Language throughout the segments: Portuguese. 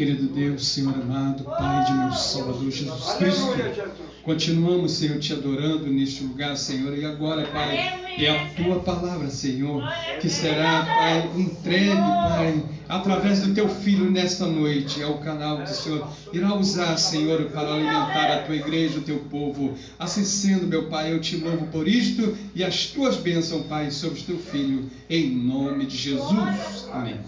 Querido Deus, Senhor amado, Pai de meu Salvador Jesus Cristo, continuamos, Senhor, te adorando neste lugar, Senhor, e agora, Pai, é a Tua palavra, Senhor, que será, Pai, entregue, Pai, através do Teu Filho nesta noite, é o canal que o Senhor irá usar, Senhor, para alimentar a Tua igreja, o Teu povo. Assim sendo, meu Pai, eu te louvo por isto e as Tuas bênçãos, Pai, sobre o Teu Filho, em nome de Jesus. Amém.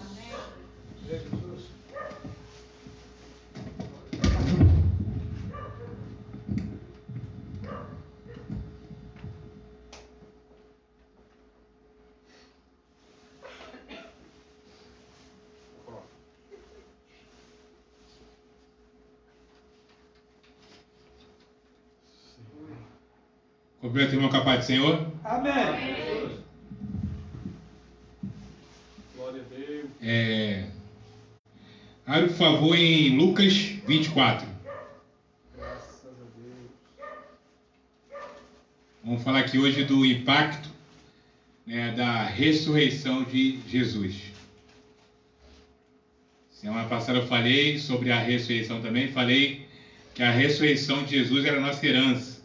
Cumprimento o irmão com a paz do Senhor. Amém. Glória a Deus. Abre, por favor, em Lucas 24. Graças a Deus. Vamos falar aqui hoje do impacto, da ressurreição de Jesus. Semana passada eu falei sobre a ressurreição também. Falei que a ressurreição de Jesus era a nossa herança,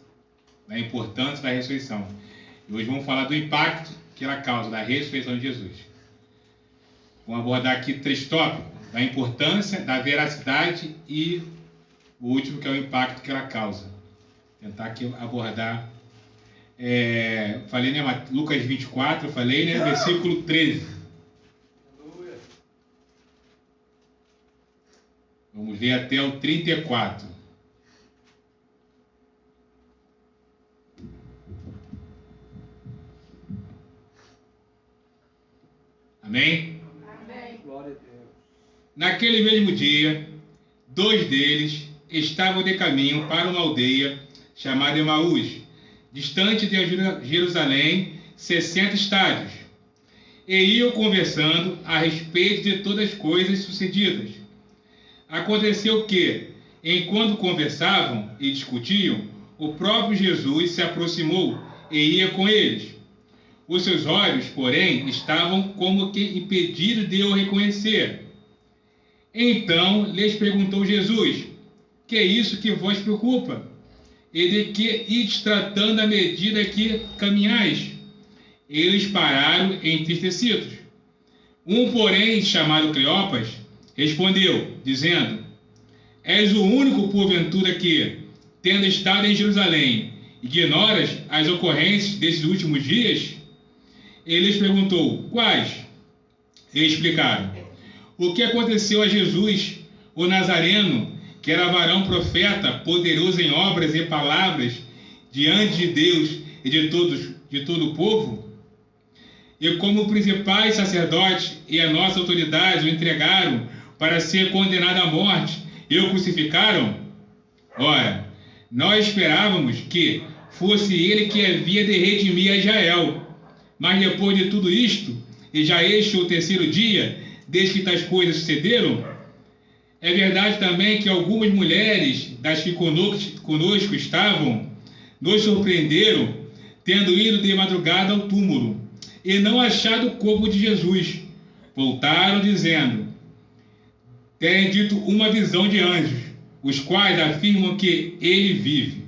da importância da ressurreição. E hoje vamos falar do impacto que ela causa, da ressurreição de Jesus. Vamos abordar aqui 3 tópicos: da importância, da veracidade e o último, que é o impacto que ela causa. Tentar aqui abordar. Falei, né, Lucas 24, falei, né, versículo 13. Aleluia. Vamos ler até o 34. Amém? Amém. Glória a Deus. Naquele mesmo dia, 2 deles estavam de caminho para uma aldeia chamada Emaús, distante de Jerusalém 60 estádios, e iam conversando a respeito de todas as coisas sucedidas. Aconteceu que, enquanto conversavam e discutiam, o próprio Jesus se aproximou e ia com eles. Os seus olhos, porém, estavam como que impedidos de o reconhecer. Então lhes perguntou Jesus: que é isso que vos preocupa? E de que ides tratando à medida que caminhais? Eles pararam entristecidos. Um, porém, chamado Cleopas, respondeu, dizendo: és o único, porventura, que, tendo estado em Jerusalém, ignoras as ocorrências desses últimos dias? Ele lhes perguntou: quais? E explicaram: o que aconteceu a Jesus, o Nazareno, que era varão profeta, poderoso em obras e palavras, diante de Deus e de todo o povo? E como principais sacerdotes e a nossa autoridade o entregaram para ser condenado à morte e o crucificaram? Ora, nós esperávamos que fosse ele que havia de redimir a Israel. Mas depois de tudo isto, e já este o 3º dia, desde que tais coisas sucederam, é verdade também que algumas mulheres das que conosco estavam, nos surpreenderam, tendo ido de madrugada ao túmulo, e não achado o corpo de Jesus. Voltaram dizendo: têm dito uma visão de anjos, os quais afirmam que ele vive.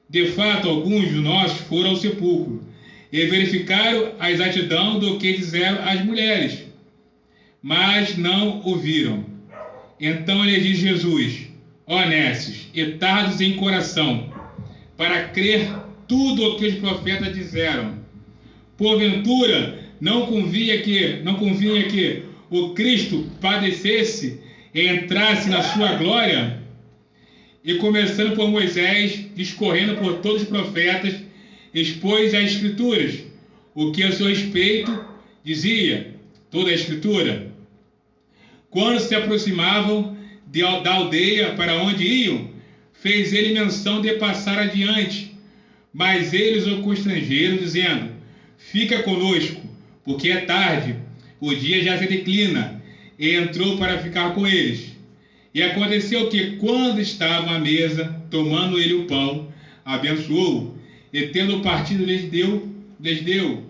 De fato, alguns de nós foram ao sepulcro, e verificaram a exatidão do que disseram as mulheres, mas não ouviram. Então lhe diz Jesus: honestos e tardos em coração, para crer tudo o que os profetas disseram. Porventura, não convinha que o Cristo padecesse e entrasse na sua glória? E começando por Moisés, discorrendo por todos os profetas, expôs as Escrituras, o que a seu respeito dizia toda a Escritura. Quando se aproximavam da aldeia para onde iam, fez ele menção de passar adiante, mas eles o constrangeram, dizendo: fica conosco, porque é tarde, o dia já se declina. E entrou para ficar com eles. E aconteceu que, quando estavam à mesa, tomando ele o pão, abençoou, e tendo partido lhes deu.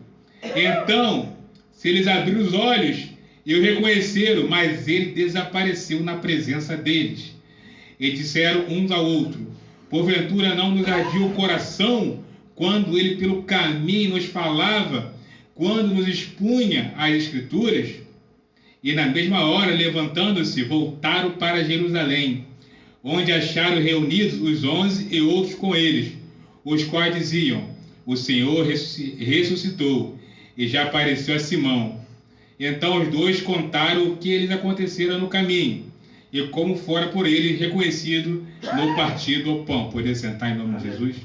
Então se lhes abriram os olhos, E o reconheceram, mas ele desapareceu na presença deles. E disseram uns ao outro: porventura não nos ardia o coração quando ele pelo caminho nos falava, quando nos expunha as Escrituras? E na mesma hora, levantando-se, voltaram para Jerusalém, onde acharam reunidos os 11 e outros com eles, os quais diziam: o Senhor ressuscitou e já apareceu a Simão. Então os dois contaram o que lhes acontecera no caminho e como fora por ele reconhecido no partido ao pão. Poder sentar em nome de Jesus?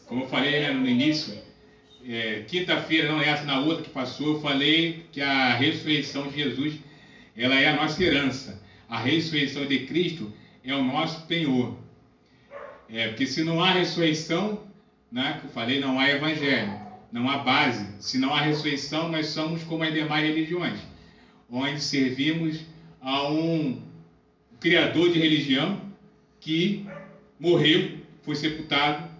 Como eu falei no início, quinta-feira, não essa, na outra que passou, eu falei que a ressurreição de Jesus, ela é a nossa herança. A ressurreição de Cristo é o nosso penhor. Porque se não há ressurreição, né, que eu falei, não há evangelho, não há base. Se não há ressurreição, nós somos como as demais religiões, onde servimos a um criador de religião que morreu, foi sepultado,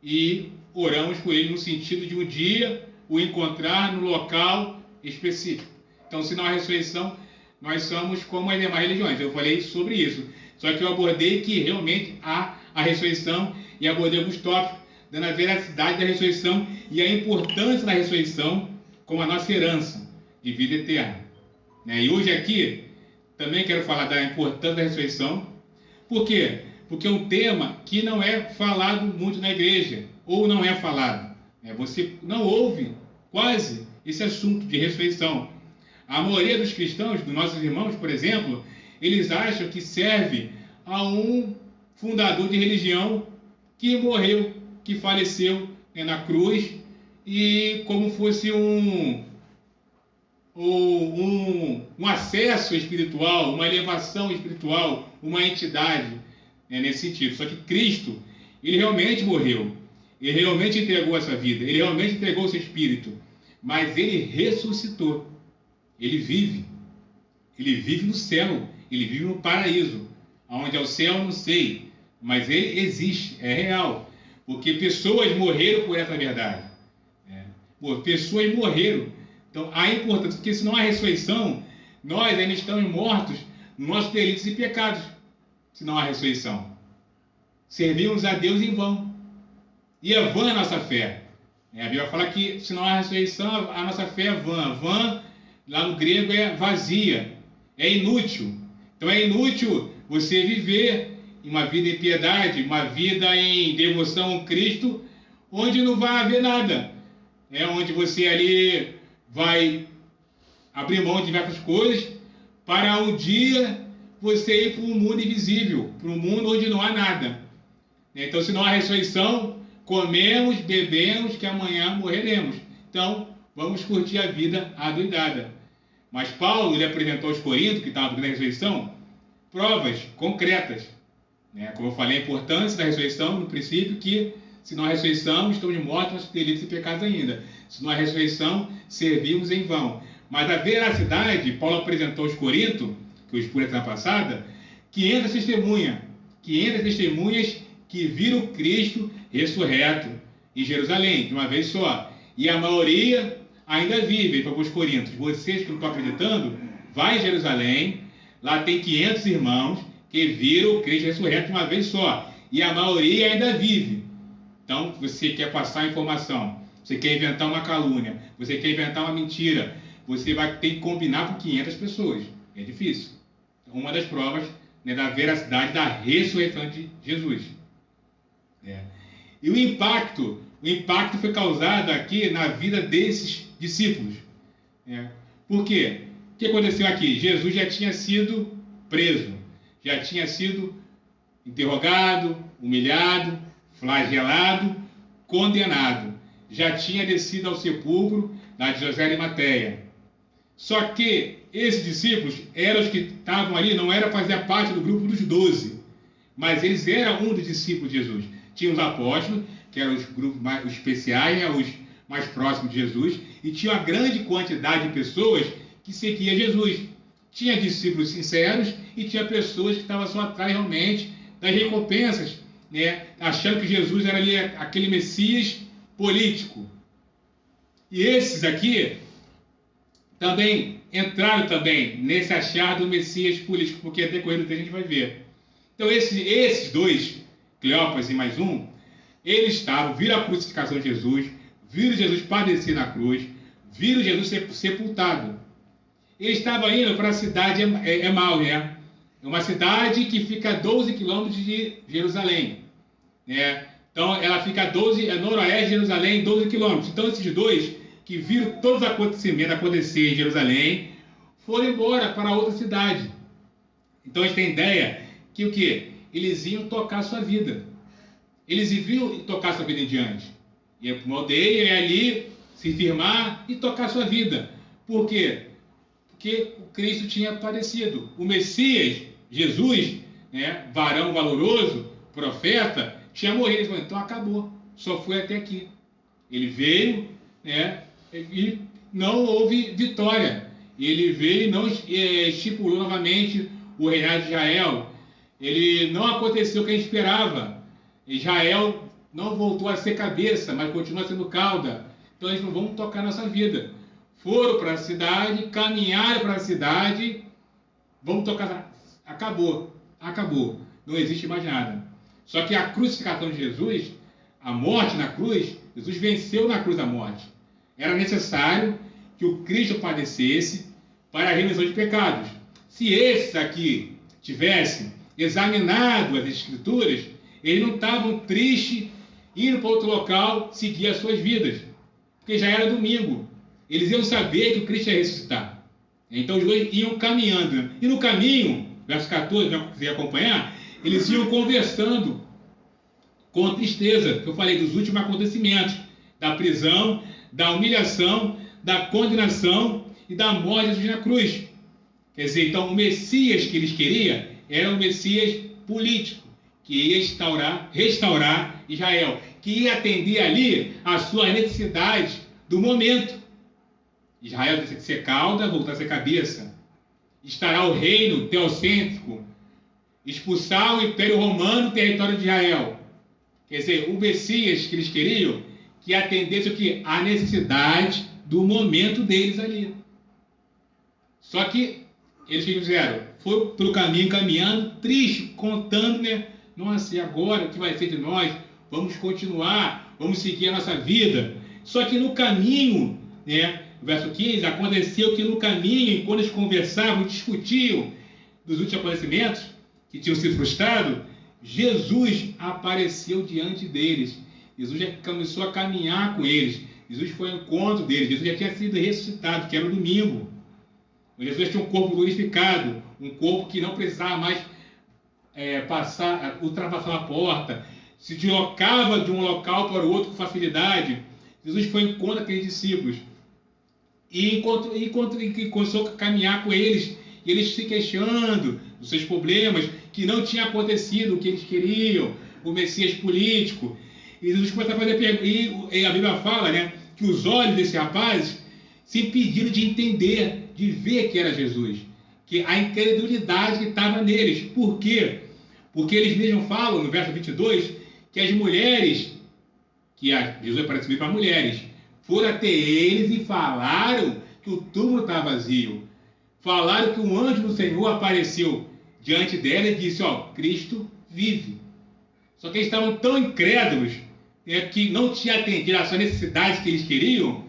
e oramos por ele no sentido de um dia o encontrar no local específico. Então, se não há ressurreição, nós somos como as demais religiões. Eu falei sobre isso. Só que eu abordei que realmente há a ressurreição e abordei alguns tópicos dando a veracidade da ressurreição e a importância da ressurreição como a nossa herança de vida eterna. E hoje aqui também quero falar da importância da ressurreição. Por quê? Porque é um tema que não é falado muito na igreja, ou não é falado. Você não ouve quase esse assunto de ressurreição. A maioria dos cristãos, dos nossos irmãos, por exemplo, eles acham que serve a um fundador de religião que morreu, que faleceu na cruz, e como fosse um acesso espiritual, uma elevação espiritual, uma entidade, nesse sentido. Só que Cristo, ele realmente morreu, ele realmente entregou essa vida, ele realmente entregou o seu espírito, mas ele ressuscitou. Ele vive no céu, ele vive no paraíso, onde é o céu não sei, mas ele existe, é real, porque pessoas morreram por essa verdade, pessoas morreram. Então há importância, porque se não há ressurreição, nós ainda estamos mortos nos nossos delitos e pecados. Se não há ressurreição, servimos a Deus em vão, e é vã a nossa fé. A Bíblia fala que se não há ressurreição, a nossa fé é vã. Vã, lá no grego, é vazia, é inútil. Então é inútil você viver uma vida em piedade, uma vida em devoção a Cristo, onde não vai haver nada. Onde você ali vai abrir mão de diversas coisas para um dia você ir para um mundo invisível, para um mundo onde não há nada. Então, se não há ressurreição, comemos, bebemos, que amanhã morreremos. Então, vamos curtir a vida adoidada. Mas Paulo, ele apresentou aos Coríntios, que estavam na ressurreição, provas concretas. Como eu falei, a importância da ressurreição, no princípio, que se não há ressurreição, estamos mortos nos delitos e pecados ainda. Se não há ressurreição, servimos em vão. Mas a veracidade, Paulo apresentou aos Coríntios, que eu expus na semana passada, 500 testemunhas que viram Cristo ressurreto em Jerusalém, de uma vez só. E a maioria ainda vive. Ele falou para os Coríntios: vocês que não estão acreditando, vai em Jerusalém, lá tem 500 irmãos que viram Cristo ressurreto de uma vez só. E a maioria ainda vive. Então, você quer passar informação, você quer inventar uma calúnia, você quer inventar uma mentira, você vai ter que combinar com 500 pessoas. É difícil. Uma das provas da veracidade da ressurreição de Jesus. E o impacto foi causado aqui na vida desses discípulos. Por quê? O que aconteceu aqui? Jesus já tinha sido preso, já tinha sido interrogado, humilhado, flagelado, condenado. Já tinha descido ao sepulcro da de José de Arimateia. Só que esses discípulos eram os que estavam ali, não era fazer parte do grupo dos 12, mas eles eram um dos discípulos de Jesus. Tinha os apóstolos, que eram os grupos mais especiais, os mais próximos de Jesus, e tinha uma grande quantidade de pessoas que seguiam Jesus. Tinha discípulos sinceros e tinha pessoas que estavam só atrás realmente das recompensas, achando que Jesus era ali aquele Messias político. E esses aqui também entraram também nesse achar do Messias político, porque até decorrer do tempo a gente vai ver. Então esses dois, Cleópas e mais um, eles viram a crucificação de Jesus, viram Jesus padecer na cruz, viram Jesus ser sepultado. Eles estavam indo para a cidade Emaús, né? É uma cidade que fica a 12 quilômetros de Jerusalém, né? Então ela fica a noroeste de Jerusalém, 12 quilômetros. Então esses dois que viram todos os acontecimentos acontecer em Jerusalém foram embora para outra cidade. Então a gente tem ideia que o quê? Eles iam tocar a sua vida. Eles iam tocar a sua vida em diante. Ia para uma aldeia e ali se firmar e tocar a sua vida. Por quê? Porque o Cristo tinha padecido. O Messias, Jesus, né, varão valoroso, profeta, tinha morrido. Ele falou, então acabou. Só foi até aqui. Ele veio, né, e não houve vitória. Ele veio e não estipulou novamente o reinado de Israel. Ele não aconteceu o que a gente esperava. Israel não voltou a ser cabeça, mas continua sendo cauda. Então eles não vão tocar nossa vida. Foram para a cidade, caminharam para a cidade, vamos tocar. Acabou. Não existe mais nada. Só que a crucificação de Jesus, a morte na cruz, Jesus venceu na cruz a morte. Era necessário que o Cristo padecesse para a remissão de pecados. Se esses aqui tivessem examinado as Escrituras, eles não estavam tristes, indo para outro local, seguir as suas vidas. Porque já era domingo. Eles iam saber que o Cristo ia ressuscitar. Então os dois iam caminhando. E no caminho, verso 14, se quiser acompanhar, eles iam conversando com tristeza, que eu falei dos últimos acontecimentos, da prisão, da humilhação, da condenação e da morte de Jesus na cruz. Quer dizer, então o Messias que eles queriam era o Messias político, que ia restaurar Israel, que ia atender ali às suas necessidades do momento. Israel tem que ser cauda, voltar a ser cabeça. Estará o reino teocêntrico, expulsar o Império Romano do território de Israel. Quer dizer, o Messias que eles queriam, que atendesse o que? A necessidade do momento deles ali. Só que eles fizeram? Foi pelo caminho caminhando, triste, contando, né? Nossa, e agora o que vai ser de nós? Vamos continuar, vamos seguir a nossa vida. Só que no caminho, né? Verso 15, aconteceu que no caminho, quando eles conversavam, discutiam dos últimos acontecimentos que tinham sido frustrados, Jesus apareceu diante deles. Jesus já começou a caminhar com eles. Jesus foi ao encontro deles. Jesus já tinha sido ressuscitado, que era o domingo. Jesus tinha um corpo glorificado, um corpo que não precisava mais ultrapassar a porta, se deslocava de um local para o outro com facilidade. Jesus foi ao encontro daqueles discípulos e começou a caminhar com eles, e eles se queixando dos seus problemas, que não tinha acontecido o que eles queriam, o Messias político. E Jesus começou a fazer perguntas, e a Bíblia fala, né, que os olhos desses rapazes se impediram de entender, de ver que era Jesus, que a incredulidade que estava neles. Por quê? Porque eles mesmos falam, no verso 22, que as mulheres, Jesus apareceu para mulheres, foram até eles e falaram que o túmulo estava vazio. Falaram que um anjo do Senhor apareceu diante dela e disse, Cristo vive. Só que eles estavam tão incrédulos, que não tinham atendido às suas necessidades que eles queriam,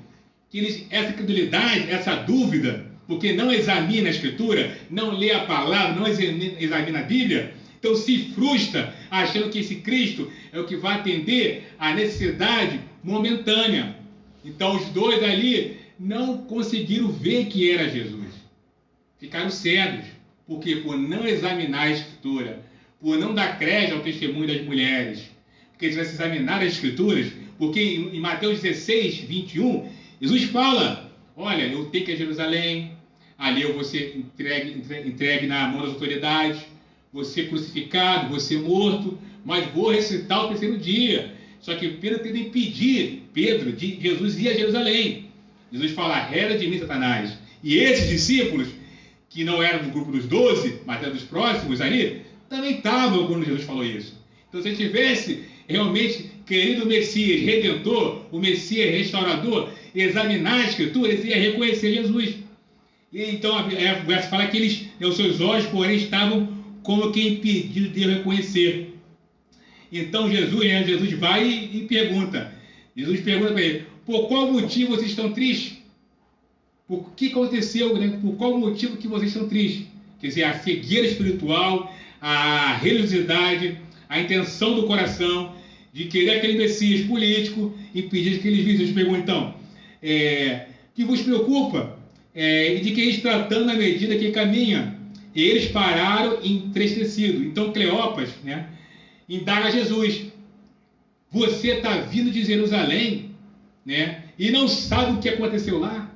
que essa incredulidade, essa dúvida, porque não examina a Escritura, não lê a palavra, não examina a Bíblia, então se frustra achando que esse Cristo é o que vai atender a necessidade momentânea. Então os dois ali não conseguiram ver que era Jesus. Ficaram cegos. Por quê? Por não examinar a Escritura, por não dar crédito ao testemunho das mulheres. Porque se você examinar as Escrituras, porque em Mateus 16, 21, Jesus fala, olha, eu tenho que ir a Jerusalém, ali eu vou ser entregue na mão das autoridades, vou ser crucificado, vou ser morto, mas vou ressuscitar o terceiro dia. Só que Pedro tenta impedir de Jesus ir a Jerusalém. Jesus fala, arreda de mim, Satanás. E esses discípulos, que não eram do grupo dos 12, mas eram dos próximos ali, também estavam quando Jesus falou isso. Então, se ele tivesse realmente querido o Messias Redentor, o Messias Restaurador, examinar a Escritura, ele ia reconhecer Jesus. E então o verso fala que eles, os seus olhos, porém, estavam como que impedidos de reconhecer. Então Jesus vai e pergunta. Jesus pergunta para ele: por qual motivo vocês estão tristes? Por que aconteceu, né? Por qual motivo que vocês estão tristes? Quer dizer, a cegueira espiritual, a religiosidade, a intenção do coração de querer aquele Messias político, impedir que eles vissem. Jesus pergunta então: que vos preocupa? E de que eles tratando na medida que caminha? E eles pararam entristecidos. Então Cleopas, né, indaga a Jesus: você está vindo de Jerusalém, né, e não sabe o que aconteceu lá?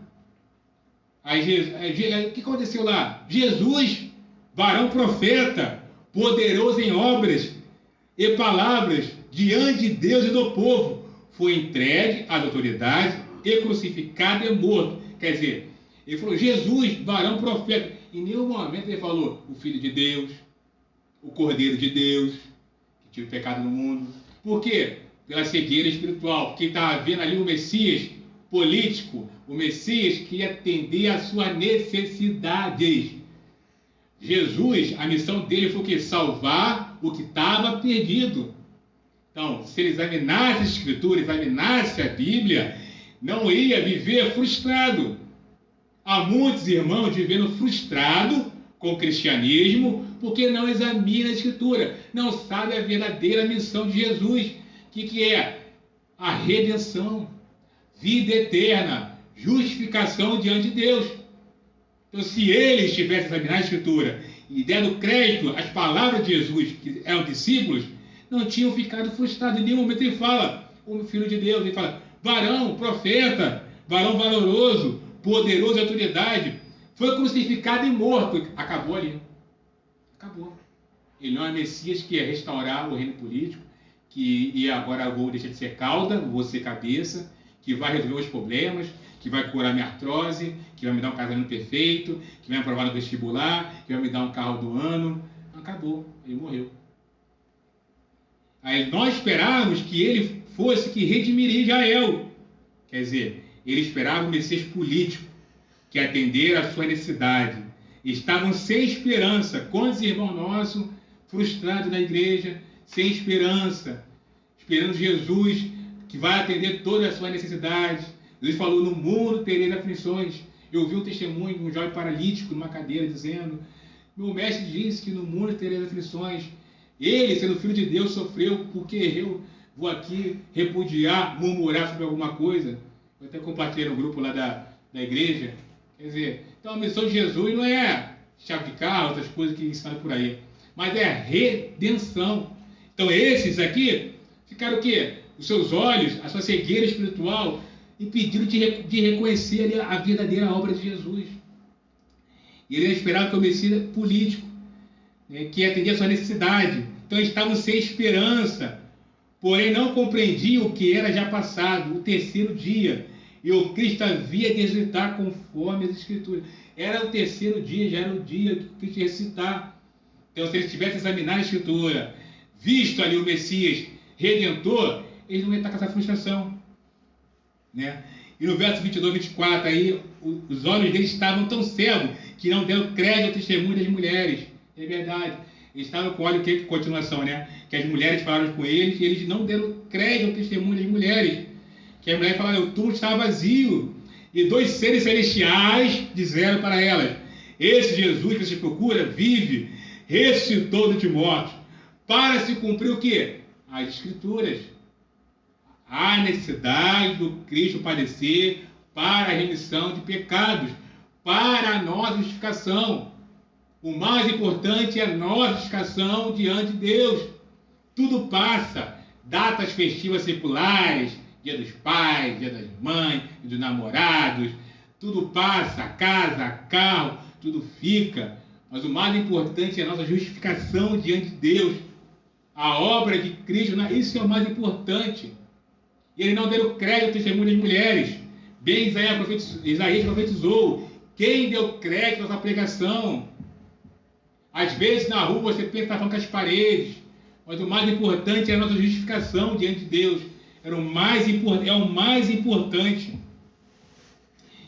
O que aconteceu lá? Jesus, varão profeta, poderoso em obras e palavras diante de Deus e do povo, foi entregue às autoridades e crucificado e morto. Quer dizer, ele falou Jesus, varão profeta. Em nenhum momento ele falou o Filho de Deus, o Cordeiro de Deus, que tira o pecado no mundo. Por quê? Pela cegueira espiritual, porque estava vendo ali o Messias político, o Messias que ia atender às suas necessidades. Jesus, a missão dele foi o quê? Salvar o que estava perdido. Então, se ele examinasse as Escrituras, examinasse a Bíblia, não ia viver frustrado. Há muitos irmãos vivendo frustrados com o cristianismo porque não examina a Escritura, não sabe a verdadeira missão de Jesus, que é a redenção, vida eterna, justificação diante de Deus. Então, se eles tivessem examinado a Escritura e dado crédito às palavras de Jesus, que eram discípulos, não tinham ficado frustrados. Em nenhum momento ele fala o Filho de Deus, ele fala varão, profeta, varão valoroso, poderoso e autoridade, foi crucificado e morto. Acabou ali. Acabou. Ele não é Messias que ia restaurar o reino político, que agora vou deixar de ser cauda, vou ser cabeça, que vai resolver os problemas, que vai curar minha artrose, que vai me dar um casamento perfeito, que vai me aprovar no vestibular, que vai me dar um carro do ano. Acabou. Ele morreu. Aí nós esperávamos que ele fosse que redimiria Israel. Quer dizer, ele esperava um Messias político que atendera a sua necessidade. Estavam sem esperança. Quantos irmãos nossos frustrados na igreja, sem esperança, esperando Jesus que vai atender todas as suas necessidades. Jesus falou: no mundo tereis aflições. Eu vi um testemunho de um jovem paralítico numa cadeira dizendo: meu mestre disse que no mundo tereis aflições. Ele, sendo filho de Deus, sofreu porque eu vou aqui repudiar, murmurar sobre alguma coisa. Eu até compartilhei no grupo lá da igreja. Quer dizer, então a missão de Jesus não é chave de carro, outras coisas que ensinaram por aí, mas é redenção. Então esses aqui ficaram o quê? Os seus olhos, a sua cegueira espiritual, impediram de reconhecer ali a verdadeira obra de Jesus. E ele esperava que o Messias político, né, que atendia a sua necessidade. Então eles estavam sem esperança, porém não compreendiam o que era já passado, o terceiro dia. E o Cristo havia de ressuscitar conforme as Escrituras. Era o terceiro dia, já era o dia que o Cristo ia ressuscitar. Então, se eles tivessem examinado a Escritura, visto ali o Messias Redentor, eles não iam estar com essa frustração. Né? E no verso 22, 24, aí, os olhos deles estavam tão cegos que não deram crédito ao testemunho das mulheres. É verdade. Eles estavam com olho, que continuação, né? Que as mulheres falaram com eles e eles não deram crédito ao testemunho das mulheres. Que as mulheres falaram: o túmulo estava vazio. E dois seres celestiais disseram para elas: esse Jesus que se procura vive, ressuscitou dos mortos, para se cumprir o quê? As Escrituras. A necessidade do Cristo padecer para a remissão de pecados, para a nossa justificação. O mais importante é a nossa justificação diante de Deus. Tudo passa. Datas festivas seculares, Dia dos Pais, Dia das Mães, Dia dos Namorados, tudo passa, casa, carro, tudo fica. Mas o mais importante é a nossa justificação diante de Deus. A obra de Cristo, isso é o mais importante. E ele não deu crédito ao testemunho das mulheres. Bem, Isaías profetizou: quem deu crédito à sua pregação? Às vezes na rua você pensa que está falando com as paredes, mas o mais importante é a nossa justificação diante de Deus. É o mais importante.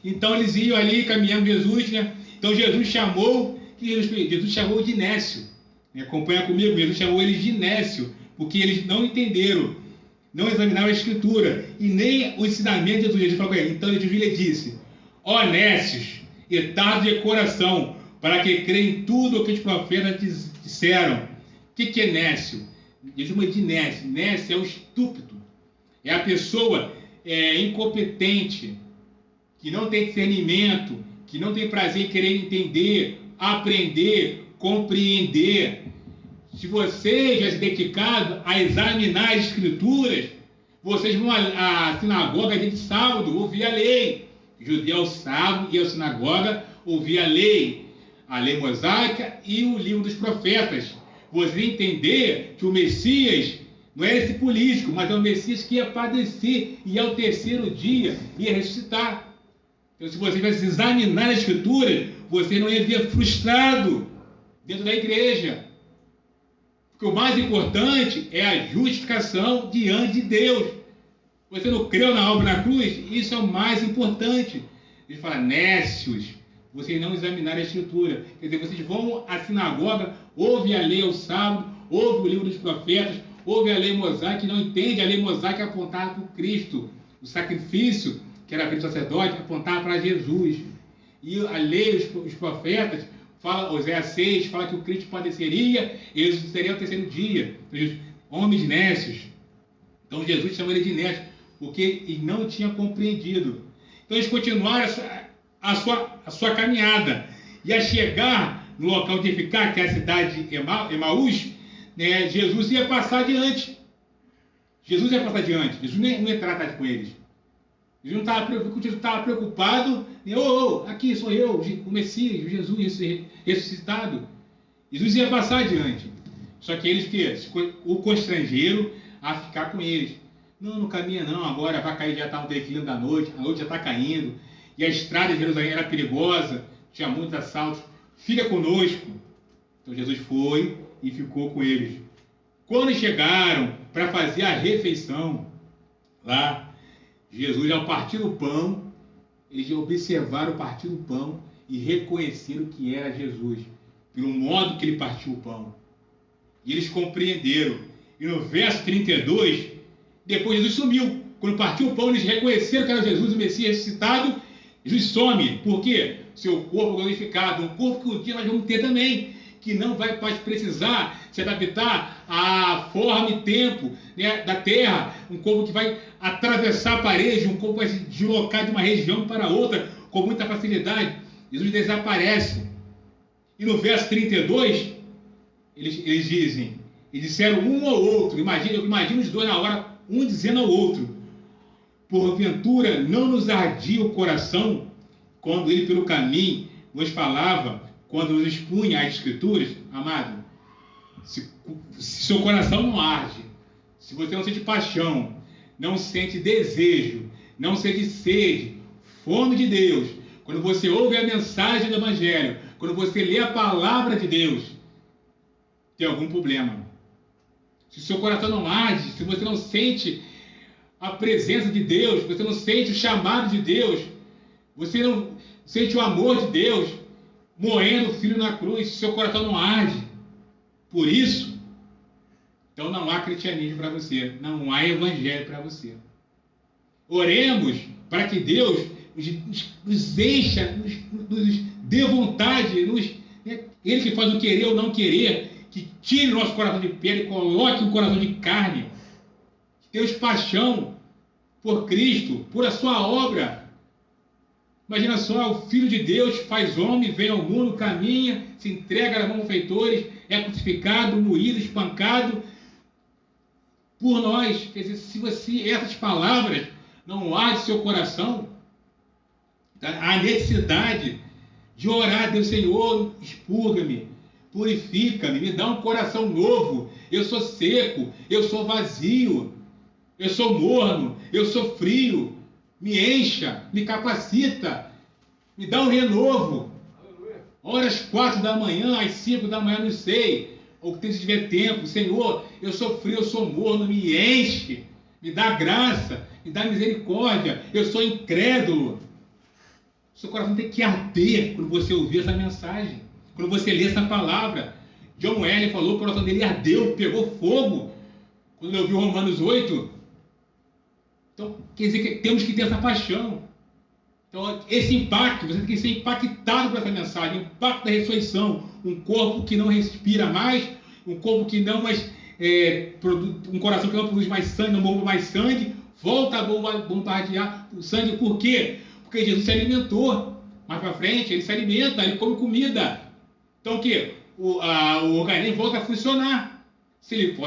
Então eles iam ali caminhando Jesus, né? Então Jesus chamou de Nécio. Acompanha comigo, Jesus chamou eles de Nécio, porque eles não entenderam, não examinaram a Escritura e nem o ensinamento de Jesus. Jesus falou com ele. Então Jesus lhe disse: ó Nécios, e tardos de coração, para que creem em tudo o que os profetas disseram. O que é Nécio? Jesus chama de Nécio. Nécio é o estúpido, é a pessoa incompetente, que não tem discernimento, que não tem prazer em querer entender, aprender, compreender. Se vocês já se dedicaram a examinar as Escrituras, vocês vão à sinagoga de sábado ouvir a lei. Judeu ao sábado e à sinagoga ouvir a lei mosaica e o livro dos profetas. Você entender que o Messias não é esse político, mas é o Messias que ia padecer e ao terceiro dia ia ressuscitar. Então, se você vai examinar a Escritura, você não ia vir frustrado dentro da igreja. Porque o mais importante é a justificação diante de Deus. Você não creu na obra na cruz? Isso é o mais importante. Ele fala: Nécios, vocês não examinaram a Escritura. Quer dizer, vocês vão à sinagoga, ouvem a lei ao sábado, ouvem o livro dos profetas, ouvem a lei mosaica e não entende a lei mosaica apontada por Cristo. O sacrifício que era feito do sacerdote apontava para Jesus. E a lei, os profetas, Oséias 6, fala que o Cristo padeceria e ele seria ao terceiro dia. Então, homens nécios. Então Jesus chamou ele de nécio, porque ele não tinha compreendido. Então eles continuaram a sua caminhada. E a chegar no local de ficar, que é a cidade de Emaús, né, Jesus ia passar adiante. Jesus não ia tratar com eles. Jesus não estava preocupado. Aqui sou eu, o Messias, Jesus ressuscitado. Jesus ia passar adiante. Só que eles o constrangeram a ficar com eles. Não caminha não, agora vai cair, já está no declínio da noite, a noite já está caindo, e a estrada de Jerusalém era perigosa, tinha muitos assaltos, fica conosco. Então Jesus foi e ficou com eles. Quando chegaram para fazer a refeição, lá, Jesus, ao partir o pão, eles observaram o partir do pão e reconheceram que era Jesus, pelo modo que ele partiu o pão. E eles compreenderam. E no verso 32, depois Jesus sumiu. Quando partiu o pão, eles reconheceram que era Jesus, o Messias ressuscitado. Jesus some. Por quê? Seu corpo glorificado, um corpo que um dia nós vamos ter também, que não vai mais precisar se adaptar à forma e tempo, né, da terra, um corpo que vai atravessar a parede, um corpo que vai se deslocar de uma região para outra com muita facilidade. Jesus desaparece. E no verso 32, eles disseram um ao outro, imagina os dois na hora, um dizendo ao outro: porventura não nos ardia o coração quando ele pelo caminho nos falava, quando nos expunha as Escrituras? Amado, se seu coração não arde, se você não sente paixão, não sente desejo, não sente sede, fome de Deus, quando você ouve a mensagem do Evangelho, quando você lê a palavra de Deus, tem algum problema. Se seu coração não arde, se você não sente a presença de Deus, você não sente o chamado de Deus, você não sente o amor de Deus, morrendo o Filho na cruz, se seu coração não arde por isso, então não há cristianismo para você, não há evangelho para você. Oremos para que Deus nos encha, nos dê vontade, Ele que faz o querer ou não querer, que tire o nosso coração de pedra e coloque um coração de carne, que tenha paixão por Cristo, por a sua obra. Imagina só, o Filho de Deus faz homem, vem ao mundo, caminha, se entrega na mão dos feitores, é crucificado, moído, espancado por nós. Quer dizer, se você, essas palavras não ardem seu coração, há necessidade de orar: Deus, Senhor, expurga-me, purifica-me, me dá um coração novo. Eu sou seco, eu sou vazio, eu sou morno, eu sou frio. Me encha, me capacita, me dá um renovo. Ora às 4 da manhã, às 5 da manhã, não sei, ou se tiver tempo. Senhor, eu sou frio, eu sou morno, me enche, me dá graça, me dá misericórdia. Eu sou incrédulo. Seu coração tem que arder quando você ouvir essa mensagem, quando você ler essa palavra. John Wesley falou que o coração dele ardeu, pegou fogo, quando ele ouviu Romanos 8. Então, quer dizer que temos que ter essa paixão. Então, esse impacto, você tem que ser impactado por essa mensagem, o impacto da ressurreição, um corpo que não respira mais, um corpo que não mais, um coração que não produz mais sangue, não bomba mais sangue, volta a bombardear o sangue. Por quê? Porque Jesus se alimentou. Mais para frente, ele se alimenta, ele come comida. Então, o quê? O organismo volta a funcionar. Se ele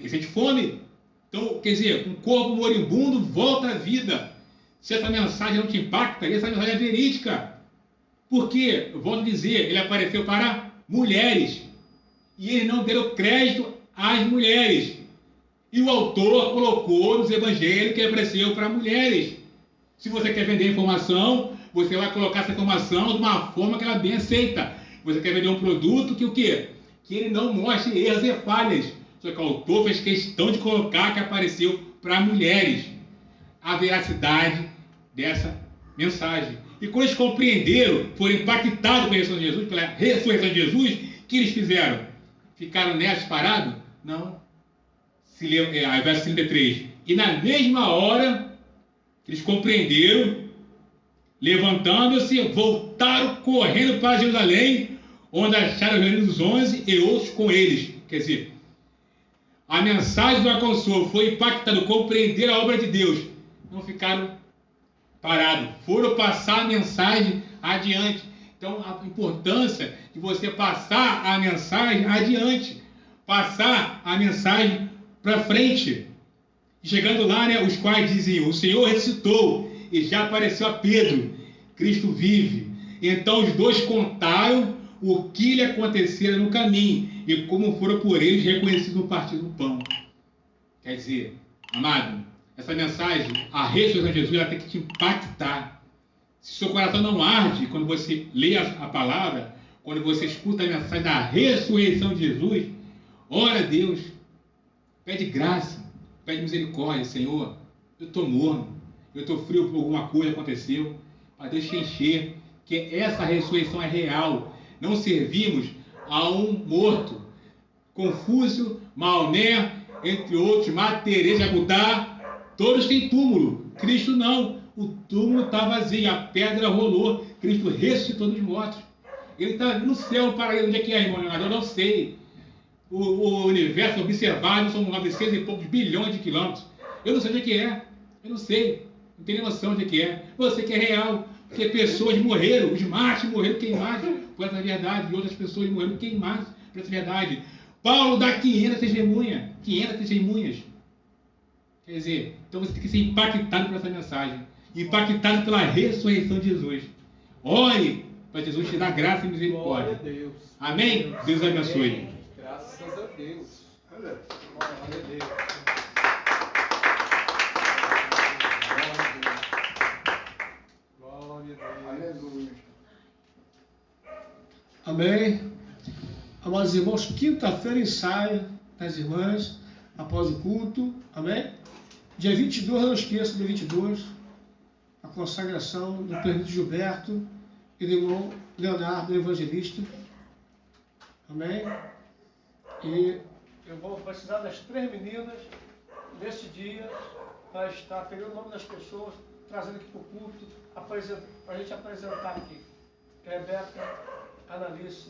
sente fome, então, quer dizer, um corpo moribundo volta à vida. Se essa mensagem não te impacta, essa mensagem é verídica. Porque, eu volto a dizer, ele apareceu para mulheres. E ele não deu crédito às mulheres. E o autor colocou nos evangelhos que ele apareceu para mulheres. Se você quer vender informação, você vai colocar essa informação de uma forma que ela bem aceita. Você quer vender um produto que o quê? Que ele não mostre erros e falhas. Só que o autor fez questão de colocar que apareceu para mulheres a veracidade dessa mensagem. E quando eles compreenderam, foram impactados pela ressurreição de Jesus, o que eles fizeram? Ficaram nessa parados? Não. Verso 33. E na mesma hora, eles compreenderam, levantando-se, voltaram correndo para Jerusalém, onde acharam os reunidos dos 11 e outros com eles. Quer dizer, a mensagem do consolo foi impactada, compreenderam a obra de Deus. Não ficaram parados, foram passar a mensagem adiante. Então, a importância de você passar a mensagem adiante, passar a mensagem para frente. Chegando lá, né, os quais diziam: o Senhor ressuscitou e já apareceu a Pedro, Cristo vive. Então os dois contaram o que lhe acontecera no caminho e como foram por eles reconhecidos no partir do pão. Quer dizer, amado, essa mensagem, a ressurreição de Jesus, ela tem que te impactar. Se seu coração não arde quando você lê a palavra, quando você escuta a mensagem da ressurreição de Jesus, ora a Deus, pede graça, pede misericórdia. Senhor, eu estou morno, eu estou frio por alguma coisa que aconteceu, para Deus te encher, que essa ressurreição é real. Não servimos a um morto. Confúcio, Maomé, entre outros, Madre Teresa de Abudá, todos têm túmulo. Cristo não. O túmulo está vazio, a pedra rolou. Cristo ressuscitou dos mortos. Ele está no céu, no paraíso. Onde é que é, irmão Leonardo? Eu não sei. O universo observável são 900 e poucos bilhões de quilômetros. Eu não sei onde é que é. Eu não sei. Não tenho noção onde é que é. Você que é real. Porque pessoas morreram, os mártires morreram queimados por essa verdade. E outras pessoas morreram queimadas por essa verdade. Paulo dá 500 testemunhas. 500 testemunhas. Quer dizer, então você tem que ser impactado por essa mensagem. Impactado pela ressurreição de Jesus. Ore para Jesus te dar graça e misericórdia. Glória a Deus. Amém? Deus abençoe. Graças a Deus. Glória a Deus. Glória a Deus. Aleluia. Amém. Amados irmãos, quinta-feira ensaio das irmãs, após o culto. Amém? Dia 22, não esqueça, dia 22, a consagração do presbítero Gilberto e do irmão Leonardo, evangelista. Amém? E eu vou precisar das 3 meninas nesse dia para estar pegando o nome das pessoas, trazendo aqui para o culto, para a gente apresentar aqui. Rebeca, Analice